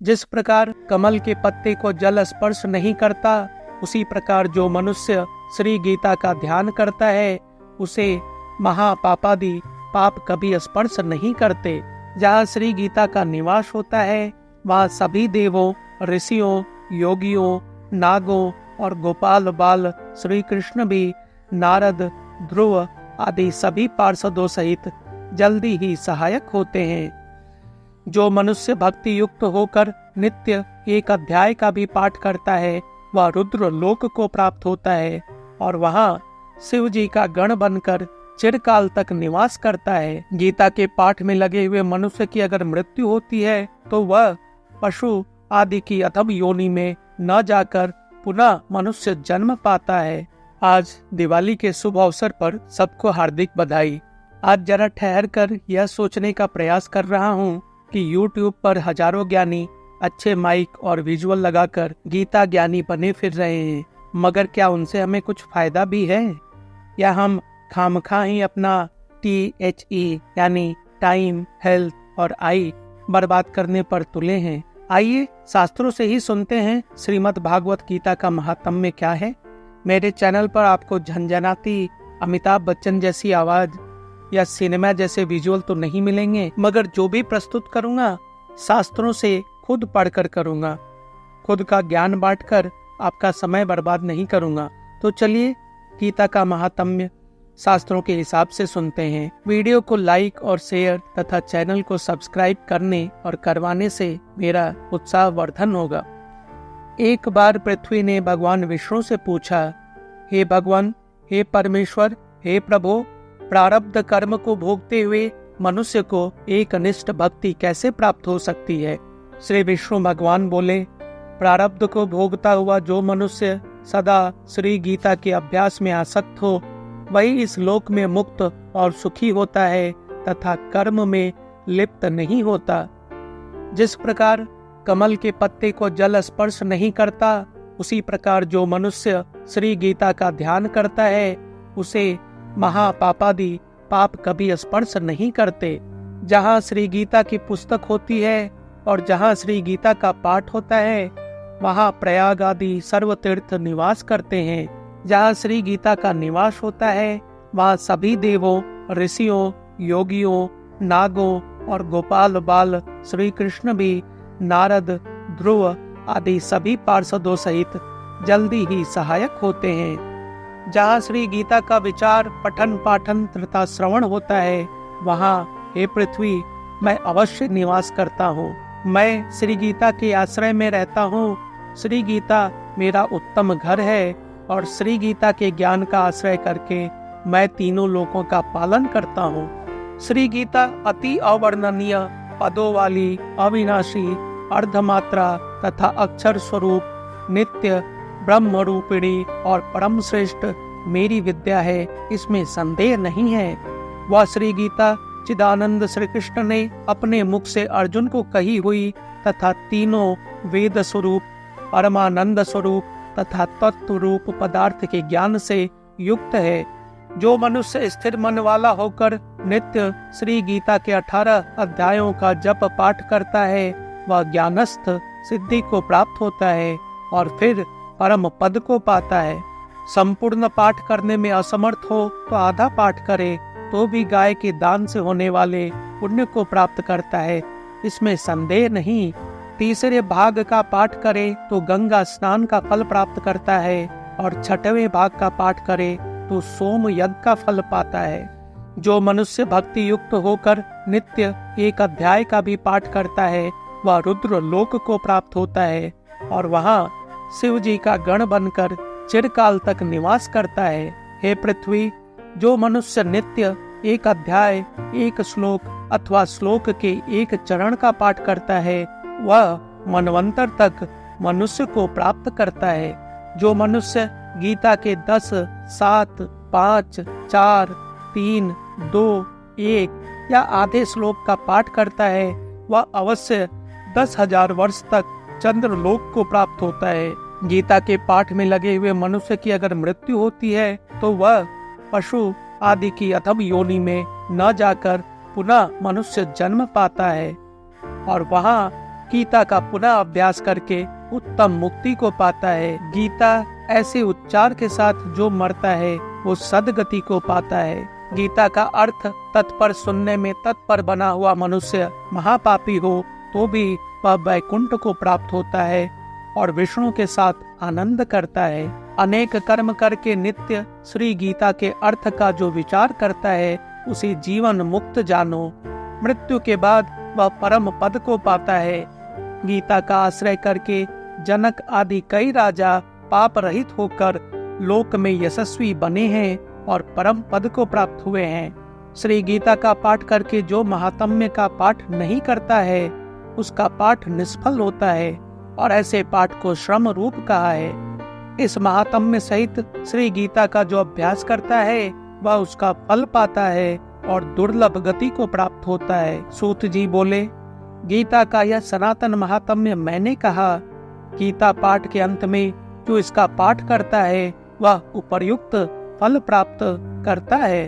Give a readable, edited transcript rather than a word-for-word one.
जिस प्रकार कमल के पत्ते को जल स्पर्श नहीं करता, उसी प्रकार जो मनुष्य श्री गीता का ध्यान करता है उसे महापापादि पाप कभी स्पर्श नहीं करते। जहाँ श्री गीता का निवास होता है वहाँ सभी देवों, ऋषियों, योगियों, नागों और गोपाल बाल श्री कृष्ण भी नारद, ध्रुव आदि सभी पार्षदों सहित जल्दी ही सहायक होते हैं। जो मनुष्य भक्ति युक्त होकर नित्य एक अध्याय का भी पाठ करता है वह रुद्र लोक को प्राप्त होता है और वहाँ शिव जी का गण बनकर चिरकाल तक निवास करता है। गीता के पाठ में लगे हुए मनुष्य की अगर मृत्यु होती है तो वह पशु आदि की अधम योनि में न जाकर पुनः मनुष्य जन्म पाता है। आज दिवाली के शुभ अवसर पर सबको हार्दिक बधाई। आज जरा ठहर कर यह सोचने का प्रयास कर रहा हूँ कि YouTube पर हजारों ज्ञानी अच्छे माइक और विजुअल लगाकर गीता ज्ञानी बने फिर रहे हैं, मगर क्या उनसे हमें कुछ फायदा भी है या हम खामखा ही अपना THE यानी टाइम, हेल्थ और आई बर्बाद करने पर तुले हैं। आइए शास्त्रों से ही सुनते हैं श्रीमद् भागवत गीता का महात्म्य क्या है। मेरे चैनल पर आपको झंझनाती अमिताभ बच्चन जैसी आवाज या सिनेमा जैसे विजुअल तो नहीं मिलेंगे, मगर जो भी प्रस्तुत करूंगा शास्त्रों से खुद पढ़कर करूंगा। खुद का ज्ञान बांटकर आपका समय बर्बाद नहीं करूंगा। तो चलिए गीता का महात्म्य शास्त्रों के हिसाब से सुनते हैं। वीडियो को लाइक और शेयर तथा चैनल को सब्सक्राइब करने और करवाने से मेरा उत्साह वर्धन होगा। एक बार पृथ्वी ने भगवान विष्णु से पूछा, हे भगवान, हे परमेश्वर, हे प्रभु, प्रारब्ध कर्म को भोगते हुए मनुष्य को एक अनिष्ट भक्ति कैसे प्राप्त हो सकती है। श्री विष्णु भगवान बोले, प्रारब्ध को भोगता हुआ जो मनुष्य सदा श्री गीता के अभ्यास में आसक्त हो वही इस लोक में मुक्त और सुखी होता है तथा कर्म में लिप्त नहीं होता। जिस प्रकार कमल के पत्ते को जल स्पर्श नहीं करता, उसी प्रकार जो मनुष्य श्री गीता का ध्यान करता है उसे महापापादि पाप कभी स्पर्श नहीं करते। जहाँ श्री गीता की पुस्तक होती है और जहाँ श्री गीता का पाठ होता है वहाँ प्रयाग आदि सर्व तीर्थ निवास करते हैं। जहाँ श्री गीता का निवास होता है वहाँ सभी देवों, ऋषियों, योगियों, नागों और गोपाल बाल श्री कृष्ण भी नारद, ध्रुव आदि सभी पार्षदों सहित जल्दी ही सहायक होते हैं। जहाँ श्री गीता का विचार, पठन पाठन तथा श्रवण होता है वहाँ हे पृथ्वी मैं अवश्य निवास करता हूँ। मैं श्री गीता के आश्रय में रहता हूँ। श्री गीता मेरा उत्तम घर है और श्री गीता के ज्ञान का आश्रय करके मैं तीनों लोकों का पालन करता हूँ। श्री गीता अति अवर्णनीय पदों वाली, अविनाशी, अर्धमात्रा तथा अक्षर स्वरूप, नित्य ब्रह्म रूपिणी और परम श्रेष्ठ मेरी विद्या है, इसमें संदेह नहीं है। वह श्री गीता चिदानंद श्री कृष्ण ने अपने मुख से अर्जुन को कही हुई तथा तीनों वेद स्वरूप, परमानंद स्वरूप तथा तत्व रूप पदार्थ के ज्ञान से युक्त है। जो मनुष्य स्थिर मन वाला होकर नित्य श्री गीता के 18 अध्यायों का जप पाठ करता है वह ज्ञानस्थ सिद्धि को प्राप्त होता है और फिर परम पद को पाता है। संपूर्ण पाठ करने में असमर्थ हो तो आधा पाठ करे तो भी गाय के दान से होने वाले पुण्य को प्राप्त करता है, इसमें संदेह नहीं। तीसरे भाग का पाठ करे तो गंगा स्नान का फल प्राप्त करता है और छठवें भाग का पाठ करे तो सोम यज्ञ का फल पाता है। जो मनुष्य भक्ति युक्त होकर नित्य एक अध्याय का भी पाठ करता है वह रुद्र लोक को प्राप्त होता है और वहाँ शिव जी का गण बनकर चिरकाल तक निवास करता है। हे पृथ्वी, जो मनुष्य नित्य एक अध्याय, एक श्लोक अथवा श्लोक के एक चरण का पाठ करता है वह मनवंतर तक मनुष्य को प्राप्त करता है। जो मनुष्य गीता के 10, 7, 5, 4, 3, 2, 1 या आधे श्लोक का पाठ करता है वह अवश्य 10,000 वर्ष तक चंद्रलोक को प्राप्त होता है। गीता के पाठ में लगे हुए मनुष्य की अगर मृत्यु होती है तो वह पशु आदि की अधम योनि में न जाकर पुनः मनुष्य जन्म पाता है और वहाँ गीता का पुनः अभ्यास करके उत्तम मुक्ति को पाता है। गीता ऐसे उच्चार के साथ जो मरता है वो सदगति को पाता है। गीता का अर्थ तत्पर सुनने में तत्पर बना हुआ मनुष्य महापापी हो तो भी वह वैकुंठ को प्राप्त होता है और विष्णु के साथ आनंद करता है। अनेक कर्म करके नित्य श्री गीता के अर्थ का जो विचार करता है उसे जीवन मुक्त जानो। मृत्यु के बाद वह परम पद को पाता है। गीता का आश्रय करके जनक आदि कई राजा पाप रहित होकर लोक में यशस्वी बने हैं और परम पद को प्राप्त हुए हैं। श्री गीता का पाठ करके जो महात्म्य का पाठ नहीं करता है उसका पाठ निष्फल होता है और ऐसे पाठ को श्रम रूप कहा है। इस महात्म्य सहित श्री गीता का जो अभ्यास करता है वह उसका फल पाता है और दुर्लभ गति को प्राप्त होता है। सूत जी बोले, गीता का यह सनातन महात्म्य मैंने कहा। गीता पाठ के अंत में जो इसका पाठ करता है वह उपर्युक्त फल प्राप्त करता है।